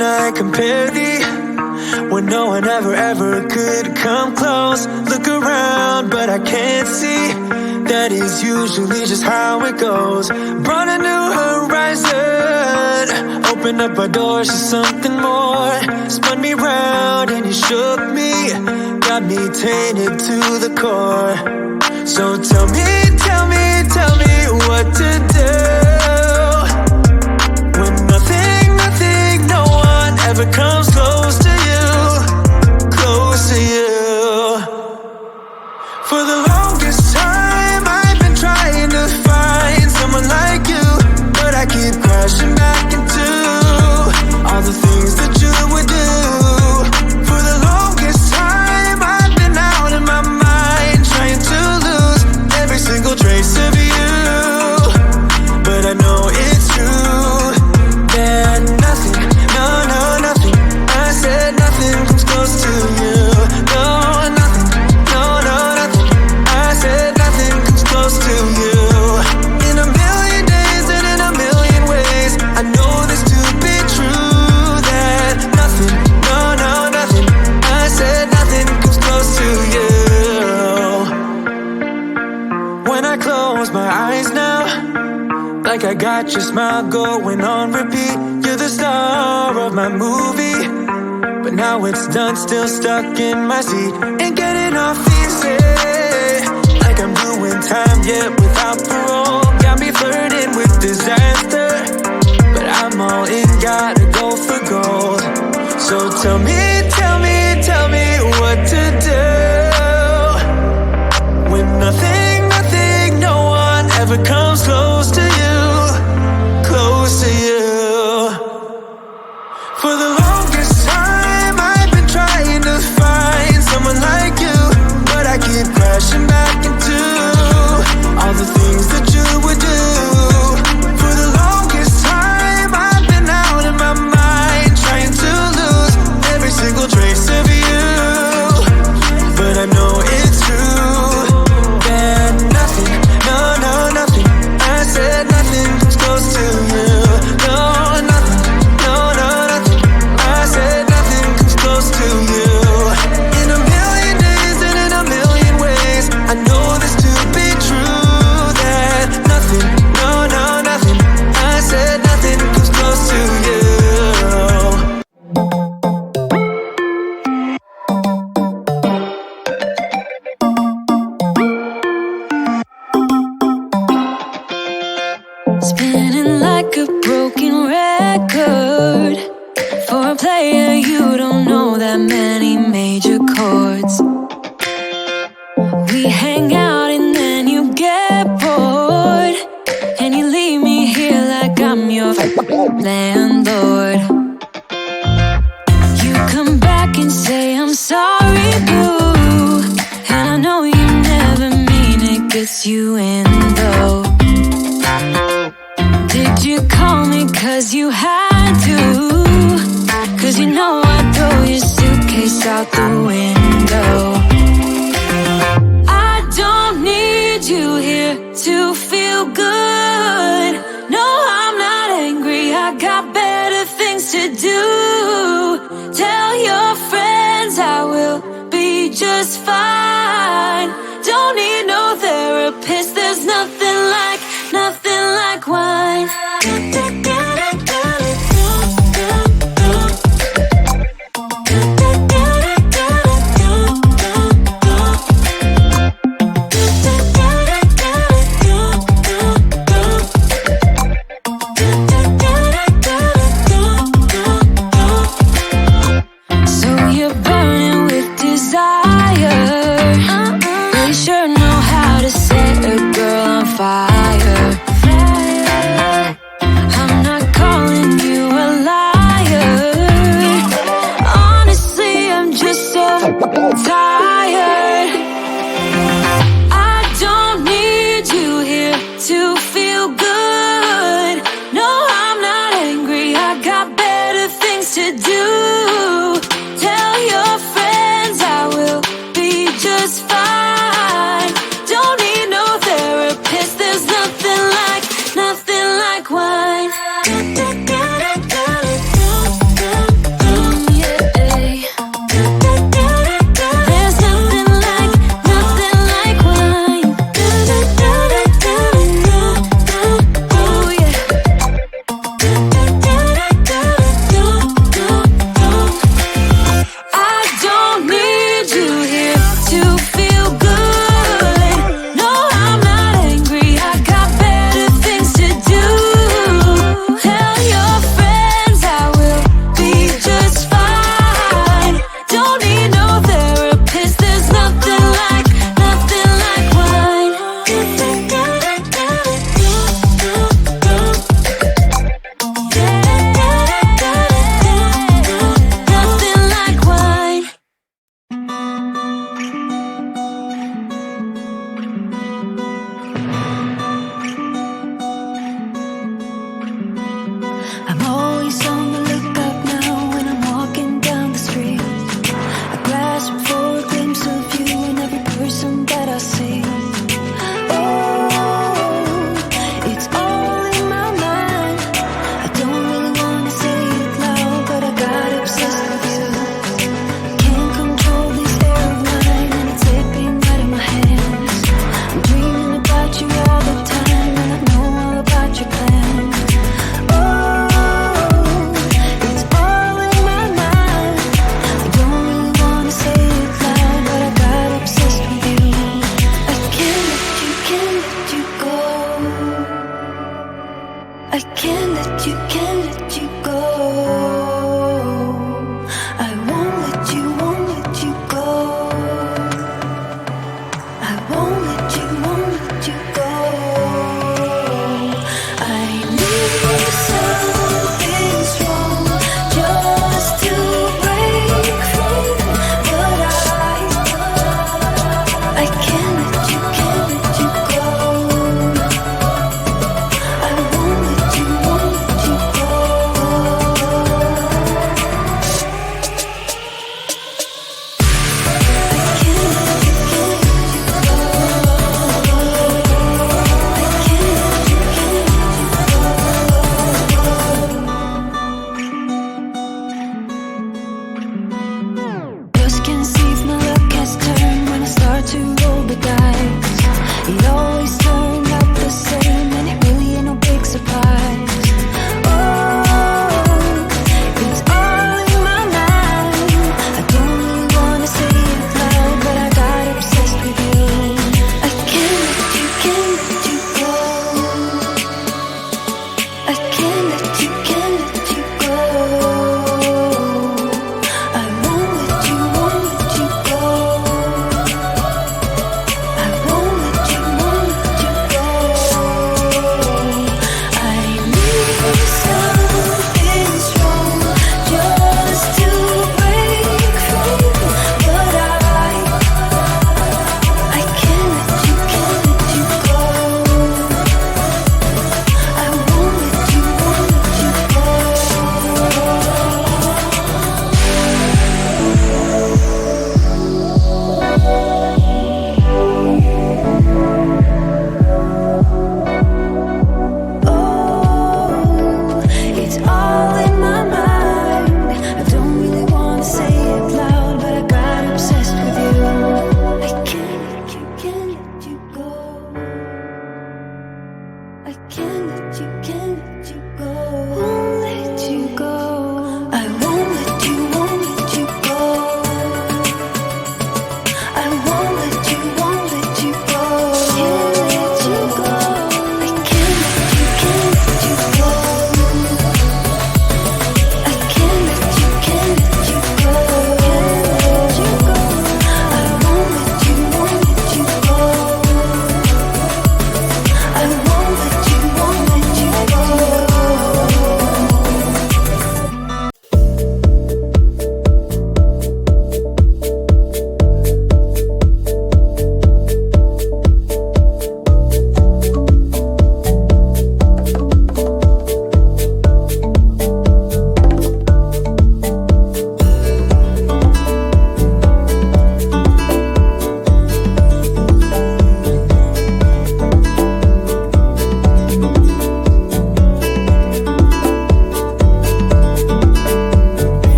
can I compare thee when no one ever could come close? Look around, but I can't see. That is usually just how it goes. Brought a new horizon, opened up our doors to something more. Spun me round and you shook me, got me tainted to the core. So tell me what to do when nothing, no one ever comes close to you, close to you. For the longest time I've been trying to find someone like you, but I keep crashing back into all the things that you would do. For the longest time I've been out of my mind, trying to lose every single trace of you. But I know it's true that nothing, nothing, I said nothing comes close to you. No, nothing, nothing, I said nothing comes close to you. In a million days and in a million ways, I know this to be true, that nothing, nothing, I said nothing comes close to you. When I close my eyes now, like I got your smile going on repeat. You're the star of my movie, but now it's done, still stuck in my seat. Ain't getting off easy, like I'm doing time yet without parole. Got me flirting with disaster, but I'm all in, gotta go for gold. So tell me what to do when nothing, no one ever comes close to you, close to you. For the longest time I've been trying to find someone like you, but I keep crashing back into all the things that you would do. For the longest time I've been out of my mind, trying to lose every single trace of you. But I know it's true that nothing, nothing, I said nothing comes close to you. No, nothing, nothing, I said nothing comes close to you. In a million days and in a million ways, I know this to be true, that nothing, nothing, I said nothing comes close to you. Spinning like a broken record. For a player, you don't know that many major chords. We hang out and then you get bored, and you leave me here like I'm your landlord. You come back and say I'm sorry, boo, and I know you never mean it, gets you in though. Did you call me cause you had to? Cause you know I'd throw your suitcase out the window. I don't need you here to feel good. No, I'm not angry, I got better things to do. Tell your friends I will be just fine. Don't need no therapist, there's nothing like wine. So you're burning with desire,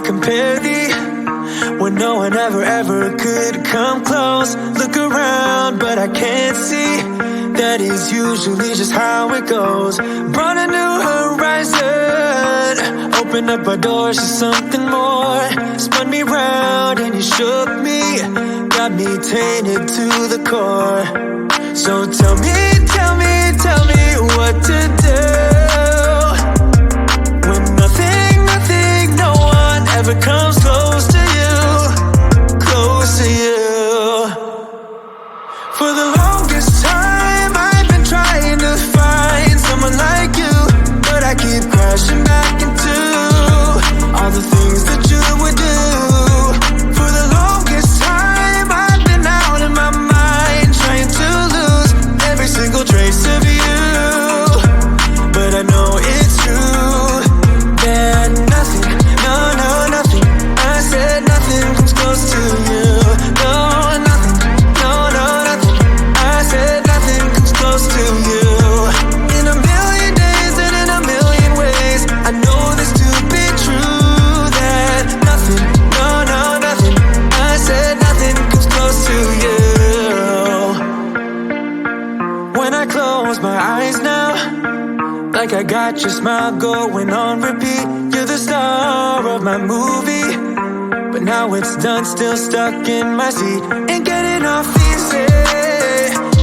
I compare thee when no one ever could come close? Look around, but I can't see. That is usually just how it goes. Brought a new horizon, opened up our doors to something more. Spun me round and you shook me, got me tainted to the core. So tell me what to do when nothing, no one ever comes close to you, close to you. For the longest time I've been trying to find someone like you, but I keep crashing back into all the things that you would do. For the longest time I've been out of my mind, trying to lose every single trace of you. But I know it's true that nothing, nothing, I said nothing comes close to you. No, nothing, nothing, I said nothing comes close to you. In a million days and in a million ways, I know this to be true, that nothing, nothing, I said nothing comes close to you. When I close my eyes now, like I got your smile going on repeat. You're the star of my movie, but now it's done, still stuck in my seat. Ain't getting off easy,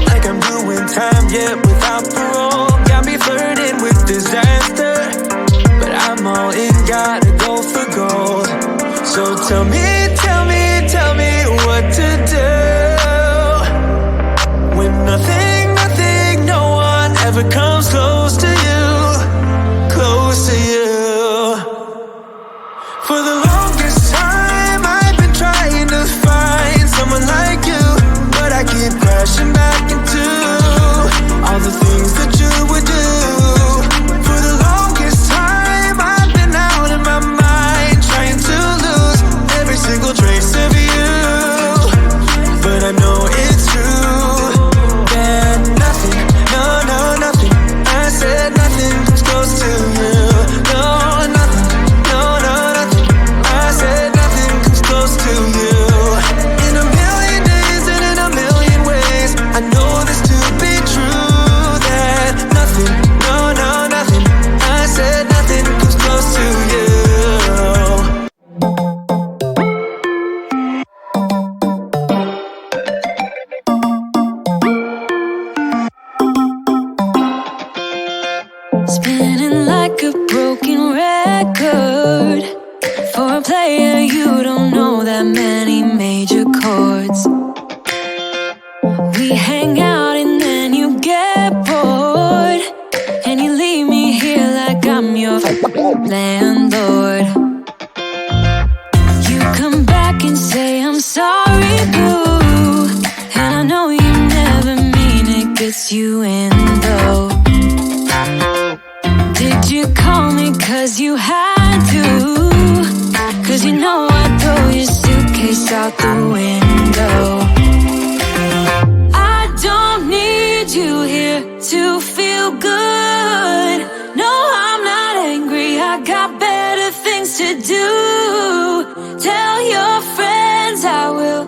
like I'm doing time yet without parole. Got me flirting with disaster, but I'm all in, gotta go for gold. So tell me what to do when nothing, no one ever comes close to you, close to you. For the longest time I've been trying to find someone like you, but I keep crashing back into all the things that you would do. For the longest time I've been out of my mind, trying to lose every single trace of you. But I know it's true that nothing, nothing, I said nothing comes close to you. No, nothing, nothing, I said nothing comes close to you. In a million days and in a million ways, I know this to be true, that nothing, nothing, I said nothing comes close to you. Spinning like a broken record. For a player, you don't know that many major chords. We hang out and then you get bored, and you leave me here like I'm your landlord. You come back and say I'm sorry, boo, and I know you never mean it, gets you in though. Did you call me cause you had to? Cause you know I'd throw your suitcase out the window. I don't need you here to feel good. No, I'm not angry, I got better things to do. Tell your friends I will